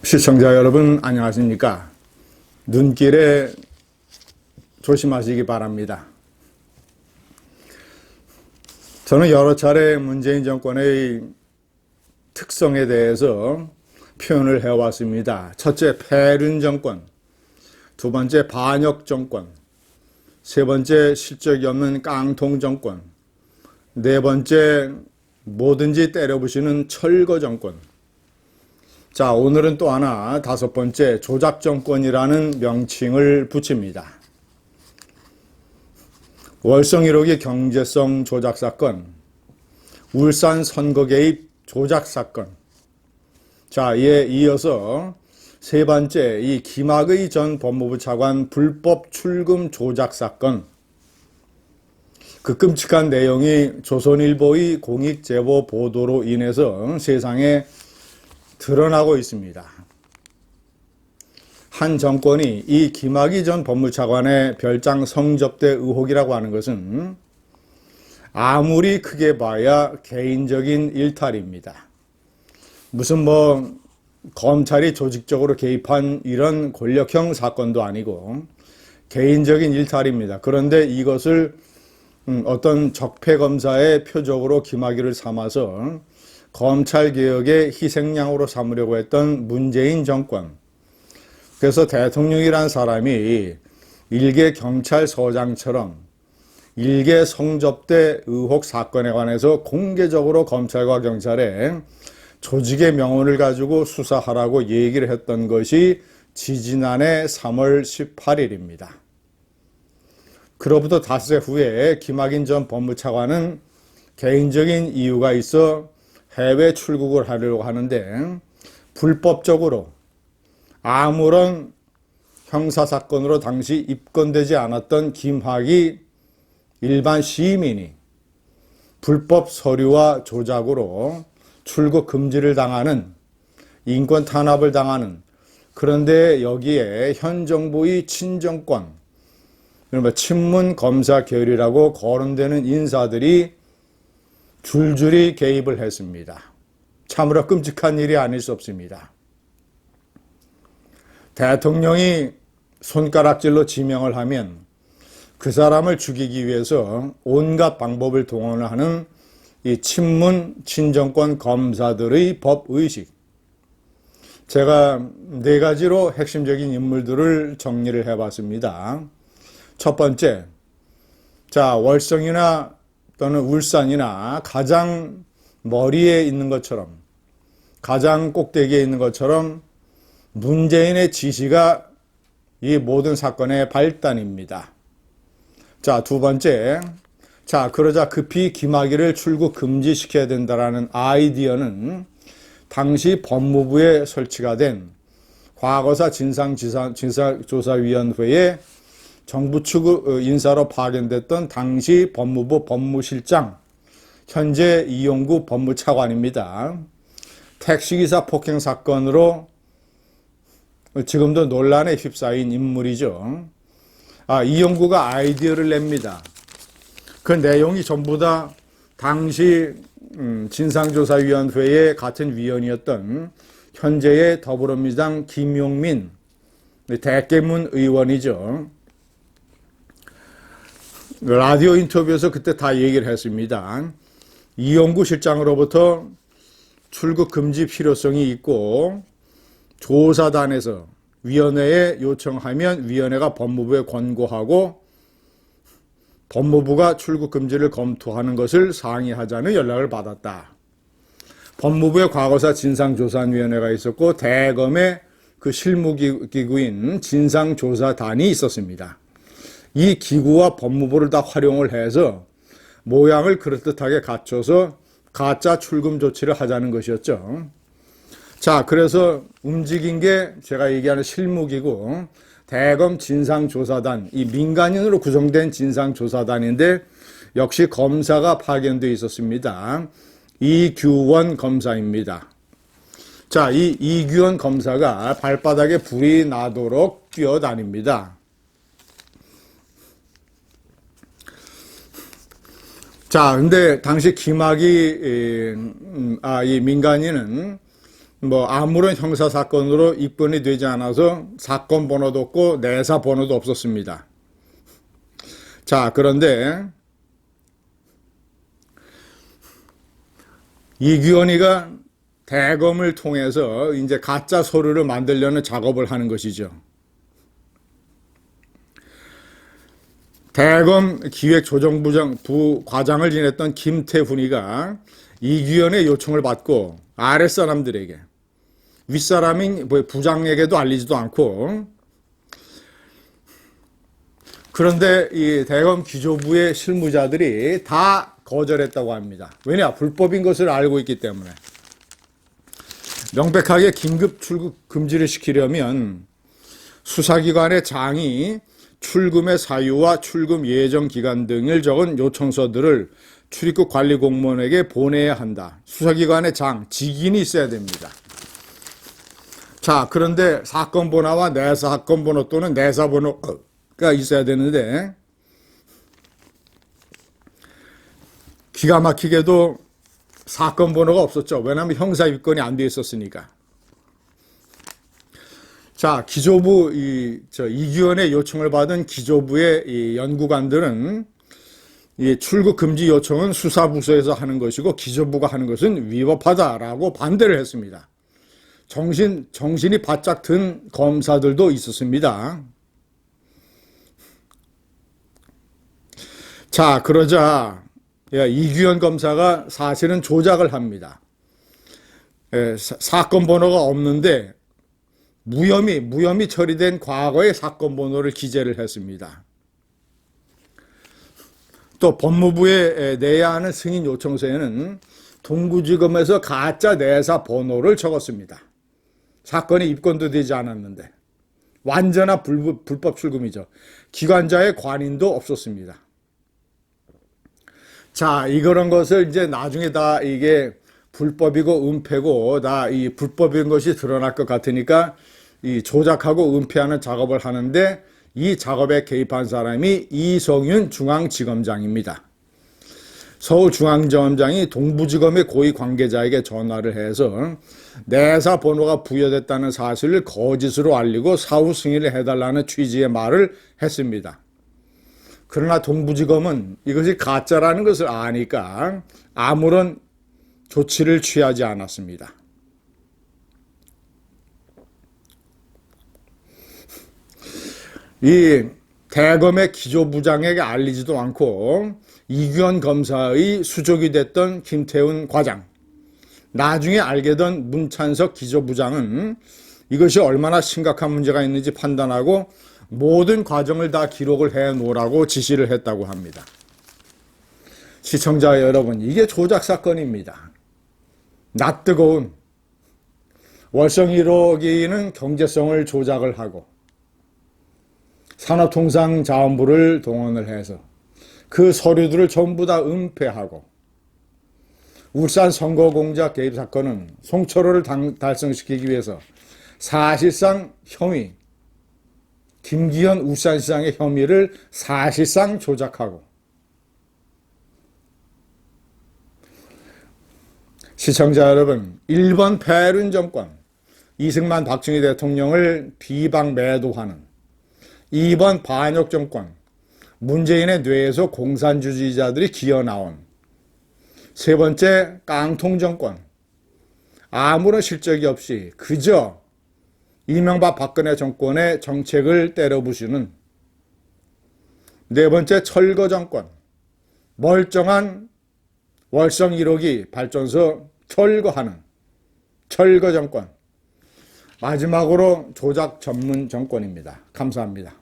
시청자 여러분 안녕하십니까? 눈길에 조심하시기 바랍니다. 저는 여러 차례 문재인 정권의 특성에 대해서 표현을 해왔습니다. 첫째, 폐륜 정권. 두 번째, 반역 정권. 세 번째, 실적이 없는 깡통 정권. 네 번째, 뭐든지 때려부시는 철거 정권. 자, 오늘은 또 하나 다섯 번째 조작 정권이라는 명칭을 붙입니다. 월성 1호기 경제성 조작 사건, 울산 선거 개입 조작 사건. 자, 이에 이어서 세 번째 이 김학의 전 법무부 차관 불법 출금 조작 사건. 그 끔찍한 내용이 조선일보의 공익제보 보도로 인해서 세상에 드러나고 있습니다. 한 정권이 이 김학의 전 법무차관의 별장 성접대 의혹이라고 하는 것은 아무리 크게 봐야 개인적인 일탈입니다. 무슨 검찰이 조직적으로 개입한 이런 권력형 사건도 아니고 개인적인 일탈입니다. 그런데 이것을 어떤 적폐검사의 표적으로 김학의를 삼아서 검찰개혁의 희생양으로 삼으려고 했던 문재인 정권. 그래서 대통령이란 사람이 일개 경찰서장처럼 일개 성접대 의혹 사건에 관해서 공개적으로 검찰과 경찰에 조직의 명분을 가지고 수사하라고 얘기를 했던 것이 지지난해 3월 18일입니다. 그로부터 닷새 후에 김학의 전 법무차관은 개인적인 이유가 있어 해외 출국을 하려고 하는데 불법적으로 아무런 형사사건으로 당시 입건되지 않았던 김학의 일반 시민이 불법 서류와 조작으로 출국 금지를 당하는, 인권 탄압을 당하는, 그런데 여기에 현 정부의 친정권, 친문 검사 결이라고 거론되는 인사들이 줄줄이 개입을 했습니다. 참으로 끔찍한 일이 아닐 수 없습니다. 대통령이 손가락질로 지명을 하면 그 사람을 죽이기 위해서 온갖 방법을 동원하는 이 친문 친정권 검사들의 법의식. 제가 네 가지로 핵심적인 인물들을 정리를 해봤습니다. 첫 번째, 자, 월성이나 또는 울산이나 가장 머리에 있는 것처럼, 가장 꼭대기에 있는 것처럼 문재인의 지시가 이 모든 사건의 발단입니다. 자, 두 번째, 자, 그러자 급히 김학의를 출국 금지시켜야 된다라는 아이디어는 당시 법무부에 설치가 된 과거사 진상조사위원회에 정부 측 인사로 파견됐던 당시 법무부 법무실장, 현재 이용구 법무차관입니다. 택시기사 폭행 사건으로 지금도 논란에 휩싸인 인물이죠. 이용구가 아이디어를 냅니다. 그 내용이 전부 다 당시 진상조사위원회의 같은 위원이었던 현재의 더불어민주당 김용민 대깨문 의원이죠. 라디오 인터뷰에서 그때 다 얘기를 했습니다. 이용구 실장으로부터 출국 금지 필요성이 있고 조사단에서 위원회에 요청하면 위원회가 법무부에 권고하고 법무부가 출국 금지를 검토하는 것을 상의하자는 연락을 받았다. 법무부의 과거사 진상조사위원회가 있었고 대검의 그 실무기구인 진상조사단이 있었습니다. 이 기구와 법무부를 다 활용을 해서 모양을 그럴듯하게 갖춰서 가짜 출금 조치를 하자는 것이었죠. 자, 그래서 움직인 게 제가 얘기하는 실무기구 대검 진상조사단, 이 민간인으로 구성된 진상조사단인데 역시 검사가 파견되어 있었습니다. 이규원 검사입니다. 자, 이 이규원 검사가 발바닥에 불이 나도록 뛰어다닙니다. 자, 근데 당시 김학의 이 민간인은 뭐 아무런 형사 사건으로 입건이 되지 않아서 사건 번호도 없고 내사 번호도 없었습니다. 자, 그런데 이규현이가 대검을 통해서 이제 가짜 서류를 만들려는 작업을 하는 것이죠. 대검 기획조정부 과장을 지냈던 김태훈이가 이규현의 요청을 받고 아랫사람들에게, 윗사람인 부장에게도 알리지도 않고, 그런데 이 대검 기조부의 실무자들이 다 거절했다고 합니다. 왜냐? 불법인 것을 알고 있기 때문에. 명백하게 긴급 출국 금지를 시키려면 수사기관의 장이 출금의 사유와 출금 예정 기간 등을 적은 요청서들을 출입국 관리 공무원에게 보내야 한다. 수사기관의 장, 직인이 있어야 됩니다. 자, 그런데 사건 번호와 내사 사건 번호 또는 내사 번호가 있어야 되는데, 기가 막히게도 사건 번호가 없었죠. 왜냐하면 형사 입건이 안 돼 있었으니까. 자, 기조부 이규현의 요청을 받은 기조부의 이 연구관들은 이 출국 금지 요청은 수사부서에서 하는 것이고 기조부가 하는 것은 위법하다라고 반대를 했습니다. 정신이 바짝 든 검사들도 있었습니다. 자, 그러자 이규현 검사가 사실은 조작을 합니다. 사건 번호가 없는데 무혐의 처리된 과거의 사건 번호를 기재를 했습니다. 또 법무부에 내야 하는 승인 요청서에는 동부지검에서 가짜 내사 번호를 적었습니다. 사건이 입건도 되지 않았는데 완전한 불법 출금이죠. 기관자의 관인도 없었습니다. 자, 이런 것을 이제 나중에 다 이게 불법이고 은폐고 다 이 불법인 것이 드러날 것 같으니까 이 조작하고 은폐하는 작업을 하는데, 이 작업에 개입한 사람이 이성윤 중앙지검장입니다. 서울중앙지검장이 동부지검의 고위 관계자에게 전화를 해서 내사 번호가 부여됐다는 사실을 거짓으로 알리고 사후 승인을 해달라는 취지의 말을 했습니다. 그러나 동부지검은 이것이 가짜라는 것을 아니까 아무런 조치를 취하지 않았습니다. 이 대검의 기조부장에게 알리지도 않고 이규현 검사의 수족이 됐던 김태훈 과장, 나중에 알게 된 문찬석 기조부장은 이것이 얼마나 심각한 문제가 있는지 판단하고 모든 과정을 다 기록을 해놓으라고 지시를 했다고 합니다. 시청자 여러분, 이게 조작 사건입니다. 낯뜨거운 월성 1호기는 경제성을 조작을 하고 산업통상자원부를 동원을 해서 그 서류들을 전부 다 은폐하고, 울산 선거공작 개입 사건은 송철호를 달성시키기 위해서 사실상 혐의, 김기현 울산시장의 혐의를 사실상 조작하고, 시청자 여러분, 1번 패륜 정권, 이승만 박정희 대통령을 비방 매도하는 2번 반역 정권, 문재인의 뇌에서 공산주의자들이 기어나온 3번째 깡통 정권, 아무런 실적이 없이 그저 이명박 박근혜 정권의 정책을 때려부수는 4번째 철거 정권, 멀쩡한 월성 1호기 발전소 철거하는 철거 정권, 마지막으로 조작 전문 정권입니다. 감사합니다.